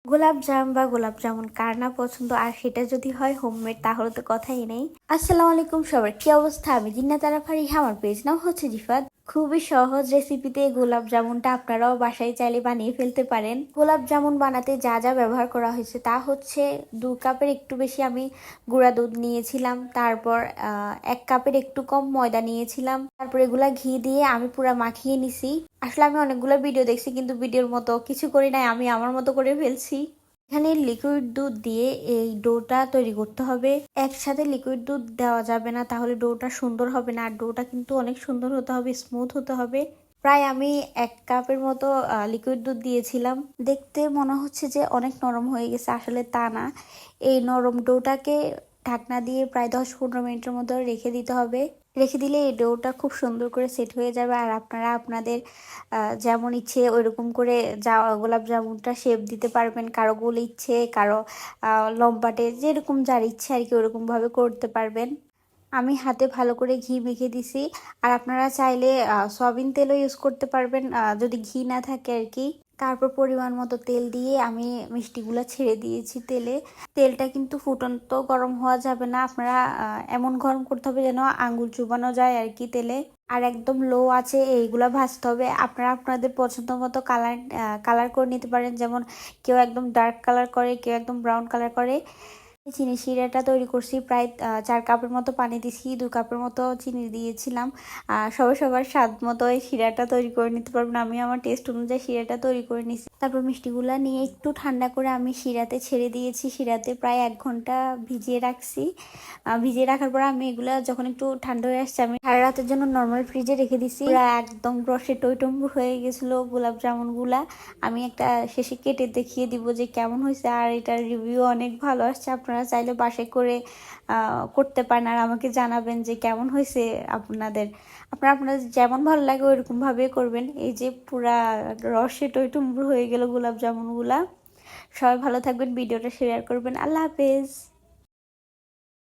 গোলাপজাম বা গোলাপ জামুন কার না পছন্দ, আর সেটা যদি হয় হোমমেড তাহলে তো কথাই নেই। আসসালামু আলাইকুম সবার, কি অবস্থা? আমি জিন্নাত আরা ফারিহা, আমার পেজ নাম হচ্ছে জিফাত। খুবই সহজ রেসিপিতে গোলাপ জামুনটা আপনারাও বাসায় চাইলে বানিয়ে ফেলতে পারেন। গোলাপ জামুন বানাতে যা যা ব্যবহার করা হয়েছে তা হচ্ছে 2 কাপের একটু বেশি আমি গুঁড়া দুধ নিয়েছিলাম, তারপর 1 কাপের একটু কম ময়দা নিয়েছিলাম, তারপর এগুলা ঘি দিয়ে আমি পুরা মাখিয়ে নিছি। আসলে আমি অনেকগুলো ভিডিও দেখছি কিন্তু ভিডিওর মতো কিছু করি নাই, আমি আমার মতো করে ফেলছি। এখানে লিকুইড দুধ দিয়ে এই ডোটা তৈরি করতে হবে। একসাথে লিকুইড দুধ দেওয়া যাবে না, তাহলে ডোটা সুন্দর হবে না। আর ডোটা কিন্তু অনেক সুন্দর হতে হবে, স্মুথ হতে হবে। প্রায় আমি 1 কাপের মতো লিকুইড দুধ দিয়েছিলাম। দেখতে মনে হচ্ছে যে অনেক নরম হয়ে গেছে, আসলে তা না। এই নরম ডোটাকে ঢাকনা দিয়ে প্রায় 10-15 মিনিটের মতো রেখে দিতে হবে। রেখে দিলে এই ডোটা খুব সুন্দর করে সেট হয়ে যাবে। আর আপনারা আপনাদের যেমন ইচ্ছে ওইরকম করে গোলাপ জামুনটা শেপ দিতে পারবেন। কারো গোল ইচ্ছে, কারো লম্বাটে, যেরকম যার ইচ্ছে আর কি ওরকমভাবে করতে পারবেন। আমি হাতে ভালো করে ঘি মেখে দিছি। আর আপনারা চাইলে সয়াবিন তেলও ইউজ করতে পারবেন যদি ঘি না থাকে আর কি। তারপর পরিমাণ মতো তেল দিয়ে আমি মিষ্টিগুলো ছেড়ে দিয়েছি তেলে। তেলটা কিন্তু ফুটন্ত গরম হওয়া যাবে না, আপনারা এমন গরম করতে হবে যেন আঙ্গুল চুবানো যায় আর কি তেলে। আর একদম লো আছে এইগুলা ভাজতে হবে। আপনারা আপনাদের পছন্দ মতো কালার করে নিতে পারেন, যেমন কেউ একদম ডার্ক কালার করে, কেউ একদম ব্রাউন কালার করে। চিনি শিরাটা তৈরি করছি, প্রায় 4 কাপের মতো পানি দিছি, 2 কাপের মতো চিনি দিয়েছিলাম। সবাই সবার স্বাদ মতো এই শিরাটা তৈরি করে নিতে পারবেন। আমি আমার টেস্ট অনুযায়ী শিরাটা তৈরি করে নিছি। তারপর মিষ্টিগুলা নিয়ে একটু ঠান্ডা করে আমি শিরাতে ছেড়ে দিয়েছি। শিরাতে প্রায় 1 ঘন্টা ভিজিয়ে রাখছি। ভিজিয়ে রাখার পর আমি এগুলা যখন একটু ঠান্ডা হয়ে আসছে, আমি সারা রাতের জন্য নর্মাল ফ্রিজে রেখে দিছি। পুরা একদম রসে টইটম্বুর হয়ে গেছিলো গোলাপ জামুন গুলা। আমি একটা শেষে কেটে দেখিয়ে দিব যে কেমন হয়েছে। আর এটার রিভিউ অনেক ভালো আসছে, আপনারা চাইলে বাসায় করে করতে পারেন। আর আমাকে জানাবেন যে কেমন হয়েছে আপনাদের যেমন ভালো লাগে ওইরকম ভাবে করবেন। এই যে পুরা রসে টইটুম্বুর হয়ে গেল গোলাপ জামুন গুলা। সবাই ভালো থাকবেন, ভিডিওটা শেয়ার করবেন। আল্লাহ হাফেজ।